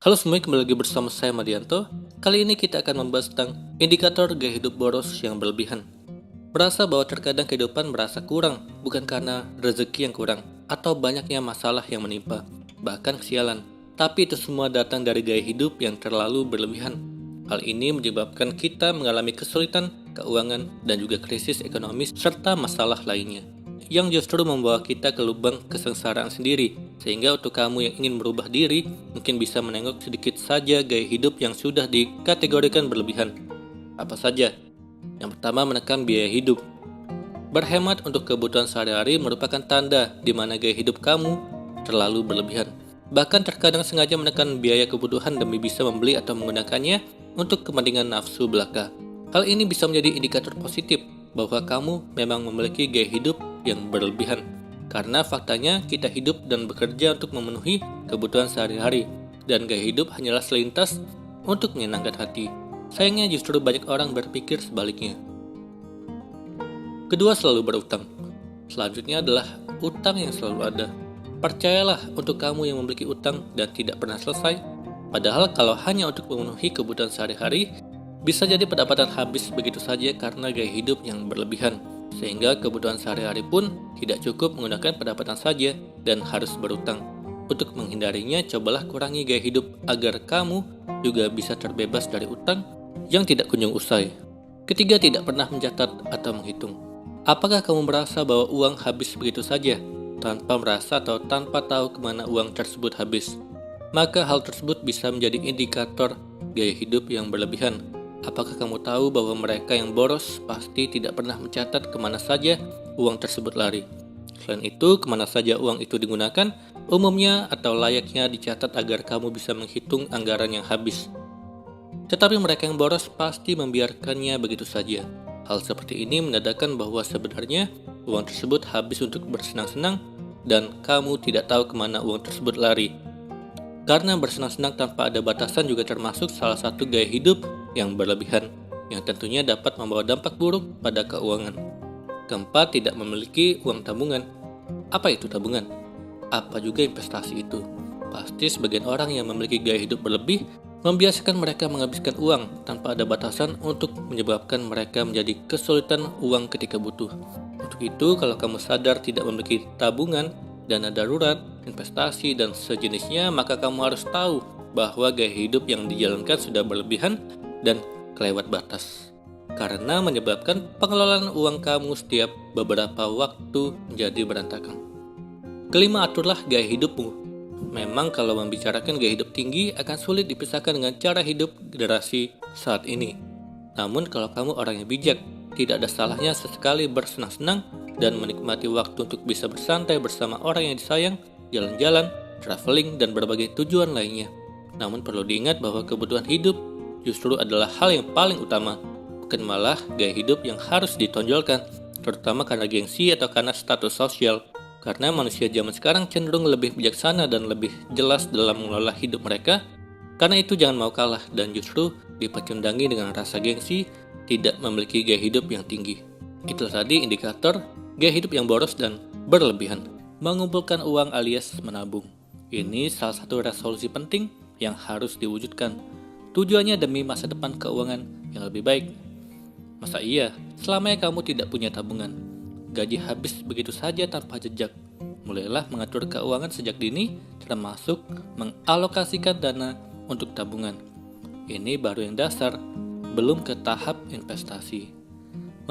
Halo semuanya, kembali lagi bersama saya Madianto. Kali ini kita akan membahas tentang indikator gaya hidup boros yang berlebihan. Merasa bahwa terkadang kehidupan merasa kurang, bukan karena rezeki yang kurang, atau banyaknya masalah yang menimpa, bahkan kesialan. Tapi itu semua datang dari gaya hidup yang terlalu berlebihan. Hal ini menyebabkan kita mengalami kesulitan, keuangan, dan juga krisis ekonomi serta masalah lainnya yang justru membawa kita ke lubang kesengsaraan sendiri. Sehingga untuk kamu yang ingin merubah diri, mungkin bisa menengok sedikit saja gaya hidup yang sudah dikategorikan berlebihan. Apa saja? Yang pertama, menekan biaya hidup. Berhemat untuk kebutuhan sehari-hari merupakan tanda di mana gaya hidup kamu terlalu berlebihan. Bahkan terkadang sengaja menekan biaya kebutuhan demi bisa membeli atau menggunakannya untuk kepentingan nafsu belaka. Hal ini bisa menjadi indikator positif bahwa kamu memang memiliki gaya hidup yang berlebihan. Karena faktanya kita hidup dan bekerja untuk memenuhi kebutuhan sehari-hari, dan gaya hidup hanyalah selintas untuk menyenangkan hati. Sayangnya justru banyak orang berpikir sebaliknya. Kedua, selalu berutang. Selanjutnya adalah utang yang selalu ada. Percayalah, untuk kamu yang memiliki utang dan tidak pernah selesai, padahal kalau hanya untuk memenuhi kebutuhan sehari-hari, bisa jadi pendapatan habis begitu saja karena gaya hidup yang berlebihan. Sehingga kebutuhan sehari-hari pun tidak cukup menggunakan pendapatan saja dan harus berutang. Untuk menghindarinya, cobalah kurangi gaya hidup agar kamu juga bisa terbebas dari utang yang tidak kunjung usai. Ketiga, tidak pernah mencatat atau menghitung. Apakah kamu merasa bahwa uang habis begitu saja, tanpa merasa atau tanpa tahu kemana uang tersebut habis? Maka hal tersebut bisa menjadi indikator gaya hidup yang berlebihan. Apakah kamu tahu bahwa mereka yang boros pasti tidak pernah mencatat kemana saja uang tersebut lari? Selain itu, kemana saja uang itu digunakan, umumnya atau layaknya dicatat agar kamu bisa menghitung anggaran yang habis. Tetapi mereka yang boros pasti membiarkannya begitu saja. Hal seperti ini menandakan bahwa sebenarnya uang tersebut habis untuk bersenang-senang dan kamu tidak tahu kemana uang tersebut lari. Karena bersenang-senang tanpa ada batasan juga termasuk salah satu gaya hidup yang berlebihan, yang tentunya dapat membawa dampak buruk pada keuangan. Keempat, tidak memiliki uang tabungan. Apa itu tabungan? Apa juga investasi itu? Pasti sebagian orang yang memiliki gaya hidup berlebih membiasakan mereka menghabiskan uang tanpa ada batasan untuk menyebabkan mereka menjadi kesulitan uang ketika butuh. Untuk itu, kalau kamu sadar tidak memiliki tabungan, dana darurat, investasi, dan sejenisnya, maka kamu harus tahu bahwa gaya hidup yang dijalankan sudah berlebihan dan kelewat batas. Karena menyebabkan pengelolaan uang kamu setiap beberapa waktu menjadi berantakan. Kelima, aturlah gaya hidupmu. Memang kalau membicarakan gaya hidup tinggi akan sulit dipisahkan dengan cara hidup generasi saat ini. Namun kalau kamu orang yang bijak, tidak ada salahnya sesekali bersenang-senang dan menikmati waktu untuk bisa bersantai bersama orang yang disayang, jalan-jalan, traveling, dan berbagai tujuan lainnya. Namun perlu diingat bahwa kebutuhan hidup justru adalah hal yang paling utama, bukan malah gaya hidup yang harus ditonjolkan, terutama karena gengsi atau karena status sosial. Karena manusia zaman sekarang cenderung lebih bijaksana dan lebih jelas dalam mengelola hidup mereka. Karena itu jangan mau kalah dan justru dipecundangi dengan rasa gengsi, tidak memiliki gaya hidup yang tinggi. Itu tadi indikator gaya hidup yang boros dan berlebihan. Mengumpulkan uang alias menabung. Ini salah satu resolusi penting yang harus diwujudkan. Tujuannya demi masa depan keuangan yang lebih baik. Masa iya, selamanya kamu tidak punya tabungan? Gaji habis begitu saja tanpa jejak. Mulailah mengatur keuangan sejak dini, termasuk mengalokasikan dana untuk tabungan. Ini baru yang dasar, belum ke tahap investasi.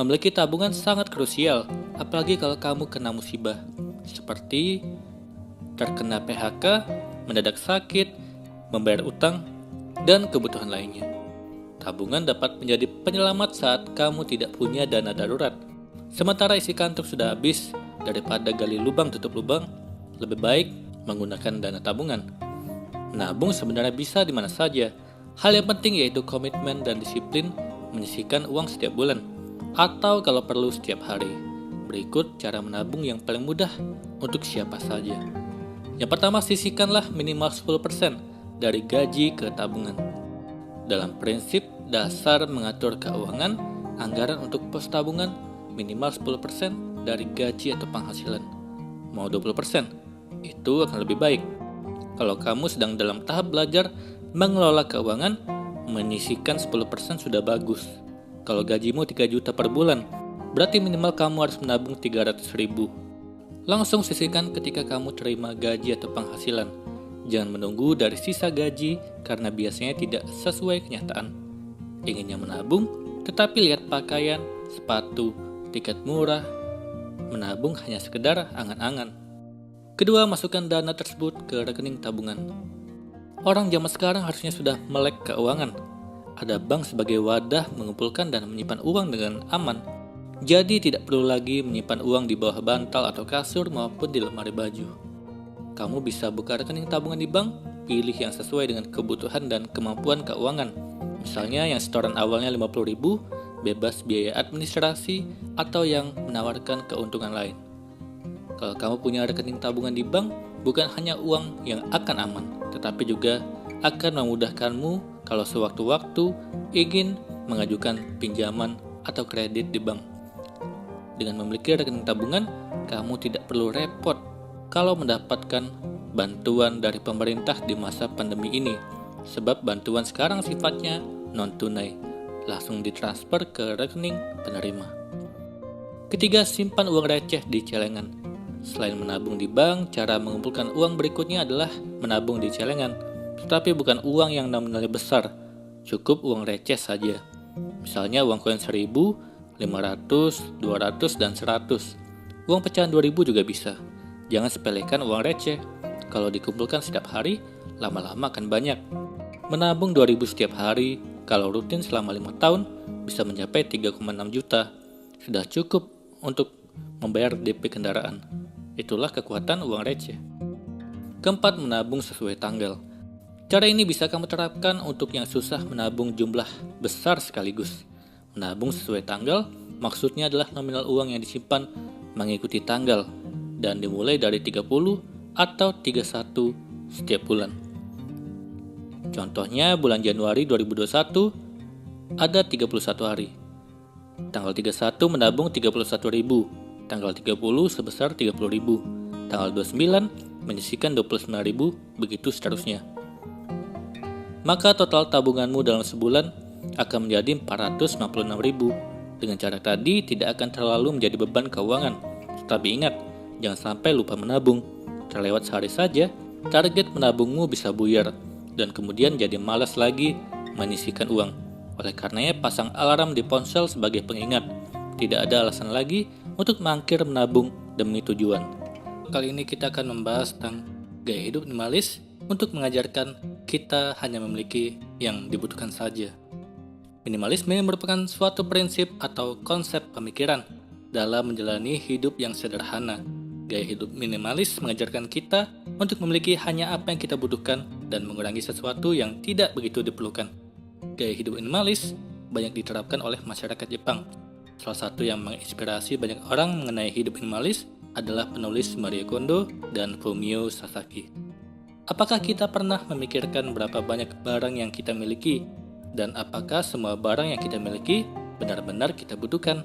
Memiliki tabungan sangat krusial, apalagi kalau kamu kena musibah, seperti terkena PHK, mendadak sakit, membayar utang, dan kebutuhan lainnya. Tabungan dapat menjadi penyelamat saat kamu tidak punya dana darurat. Sementara isi kantong sudah habis, daripada gali lubang tutup lubang, lebih baik menggunakan dana tabungan. Menabung sebenarnya bisa di mana saja. Hal yang penting yaitu komitmen dan disiplin menyisihkan uang setiap bulan, atau kalau perlu setiap hari. Berikut cara menabung yang paling mudah untuk siapa saja. Yang pertama, sisihkanlah minimal 10% dari gaji ke tabungan. Dalam prinsip dasar mengatur keuangan, anggaran untuk pos tabungan minimal 10% dari gaji atau penghasilan. Mau 20%? Itu akan lebih baik. Kalau kamu sedang dalam tahap belajar Mengelola keuangan, menyisihkan 10% sudah bagus. Kalau gajimu 3 juta per bulan, berarti minimal kamu harus menabung 300 ribu. Langsung sisihkan ketika kamu terima gaji atau penghasilan. Jangan menunggu dari sisa gaji karena biasanya tidak sesuai kenyataan. Inginnya menabung, tetapi lihat pakaian, sepatu, tiket murah. Menabung hanya sekedar angan-angan. Kedua, masukkan dana tersebut ke rekening tabungan. Orang zaman sekarang harusnya sudah melek keuangan. Ada bank sebagai wadah mengumpulkan dan menyimpan uang dengan aman. Jadi tidak perlu lagi menyimpan uang di bawah bantal atau kasur maupun di lemari baju. Kamu bisa buka rekening tabungan di bank, pilih yang sesuai dengan kebutuhan dan kemampuan keuangan. Misalnya yang setoran awalnya 50 ribu, bebas biaya administrasi, atau yang menawarkan keuntungan lain. Kalau kamu punya rekening tabungan di bank, bukan hanya uang yang akan aman, tetapi juga akan memudahkanmu kalau sewaktu-waktu ingin mengajukan pinjaman atau kredit di bank. Dengan memiliki rekening tabungan, kamu tidak perlu repot kalau mendapatkan bantuan dari pemerintah di masa pandemi ini, sebab bantuan sekarang sifatnya non-tunai, langsung ditransfer ke rekening penerima. Ketiga, simpan uang receh di celengan. Selain menabung di bank, cara mengumpulkan uang berikutnya adalah menabung di celengan, tetapi bukan uang yang nominalnya besar, cukup uang receh saja. Misalnya uang koin 1000, 500, 200, dan 100. Uang pecahan 2000 juga bisa. Jangan sepelekan uang receh. Kalau dikumpulkan setiap hari, lama-lama akan banyak. Menabung 2000 setiap hari, kalau rutin selama 5 tahun, bisa mencapai 3,6 juta. Sudah cukup untuk membayar DP kendaraan. Itulah kekuatan uang receh. Keempat, menabung sesuai tanggal. Cara ini bisa kamu terapkan untuk yang susah menabung jumlah besar sekaligus. Menabung sesuai tanggal, maksudnya adalah nominal uang yang disimpan mengikuti tanggal dan dimulai dari 30 atau 31 setiap bulan. Contohnya bulan Januari 2021 ada 31 hari. Tanggal 31 menabung 31.000, tanggal 30 sebesar 30.000, tanggal 29 menyisihkan 29.000, begitu seterusnya. Maka total tabunganmu dalam sebulan akan menjadi 456.000. Dengan cara tadi tidak akan terlalu menjadi beban keuangan. Tetapi ingat, jangan sampai lupa menabung. Terlewat sehari saja, target menabungmu bisa buyar dan kemudian jadi malas lagi menyisihkan uang. Oleh karenanya pasang alarm di ponsel sebagai pengingat. Tidak ada alasan lagi untuk mangkir menabung demi tujuan. Kali ini kita akan membahas tentang gaya hidup minimalis untuk mengajarkan kita hanya memiliki yang dibutuhkan saja. Minimalisme merupakan suatu prinsip atau konsep pemikiran dalam menjalani hidup yang sederhana. Gaya hidup minimalis mengajarkan kita untuk memiliki hanya apa yang kita butuhkan dan mengurangi sesuatu yang tidak begitu diperlukan. Gaya hidup minimalis banyak diterapkan oleh masyarakat Jepang. Salah satu yang menginspirasi banyak orang mengenai hidup minimalis adalah penulis Marie Kondo dan Fumio Sasaki. Apakah kita pernah memikirkan berapa banyak barang yang kita miliki? Dan apakah semua barang yang kita miliki benar-benar kita butuhkan?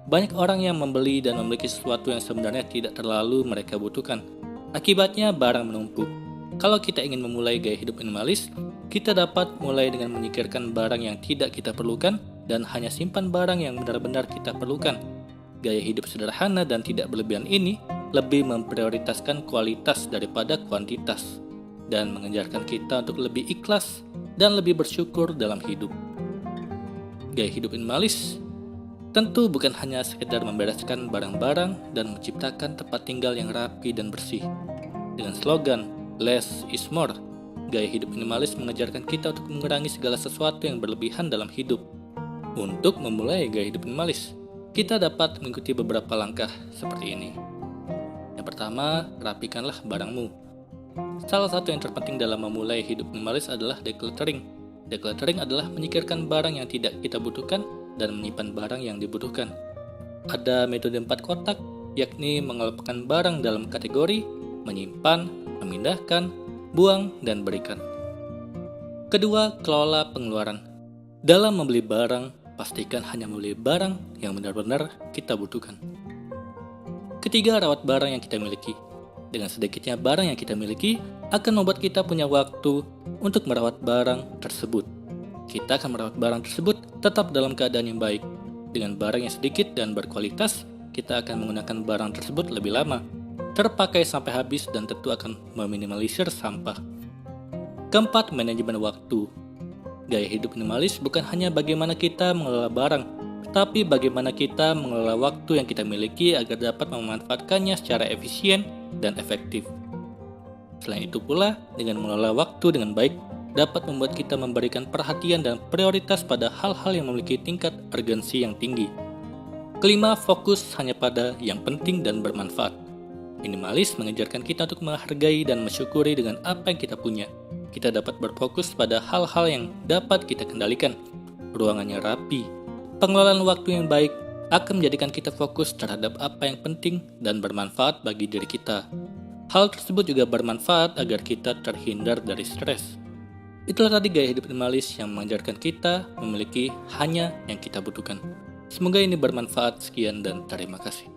Banyak orang yang membeli dan memiliki sesuatu yang sebenarnya tidak terlalu mereka butuhkan. Akibatnya barang menumpuk. Kalau kita ingin memulai gaya hidup minimalis, kita dapat mulai dengan menyingkirkan barang yang tidak kita perlukan dan hanya simpan barang yang benar-benar kita perlukan. Gaya hidup sederhana dan tidak berlebihan ini lebih memprioritaskan kualitas daripada kuantitas dan mengajarkan kita untuk lebih ikhlas dan lebih bersyukur dalam hidup. Gaya hidup minimalis tentu bukan hanya sekedar membereskan barang-barang dan menciptakan tempat tinggal yang rapi dan bersih. Dengan slogan "Less is more", gaya hidup minimalis mengajarkan kita untuk mengurangi segala sesuatu yang berlebihan dalam hidup. Untuk memulai gaya hidup minimalis, kita dapat mengikuti beberapa langkah seperti ini. Yang pertama, rapikanlah barangmu. Salah satu yang terpenting dalam memulai hidup minimalis adalah decluttering. Decluttering adalah menyingkirkan barang yang tidak kita butuhkan dan menyimpan barang yang dibutuhkan. Ada metode 4 kotak, yakni mengelompokkan barang dalam kategori, menyimpan, memindahkan, buang, dan berikan. Kedua, kelola pengeluaran. Dalam membeli barang, pastikan hanya membeli barang yang benar-benar kita butuhkan. Ketiga, rawat barang yang kita miliki. Dengan sedikitnya barang yang kita miliki akan membuat kita punya waktu untuk merawat barang tersebut. Kita akan merawat barang tersebut tetap dalam keadaan yang baik. Dengan barang yang sedikit dan berkualitas, kita akan menggunakan barang tersebut lebih lama, terpakai sampai habis, dan tentu akan meminimalisir sampah. Keempat, manajemen waktu. Gaya hidup minimalis bukan hanya bagaimana kita mengelola barang, tapi bagaimana kita mengelola waktu yang kita miliki agar dapat memanfaatkannya secara efisien dan efektif. Selain itu pula, dengan mengelola waktu dengan baik, dapat membuat kita memberikan perhatian dan prioritas pada hal-hal yang memiliki tingkat urgensi yang tinggi. Kelima, fokus hanya pada yang penting dan bermanfaat. Minimalis mengajarkan kita untuk menghargai dan mensyukuri dengan apa yang kita punya. Kita dapat berfokus pada hal-hal yang dapat kita kendalikan. Ruangannya rapi. Pengelolaan waktu yang baik akan menjadikan kita fokus terhadap apa yang penting dan bermanfaat bagi diri kita. Hal tersebut juga bermanfaat agar kita terhindar dari stres. Itulah tadi gaya hidup minimalis yang mengajarkan kita memiliki hanya yang kita butuhkan. Semoga ini bermanfaat. Sekian dan terima kasih.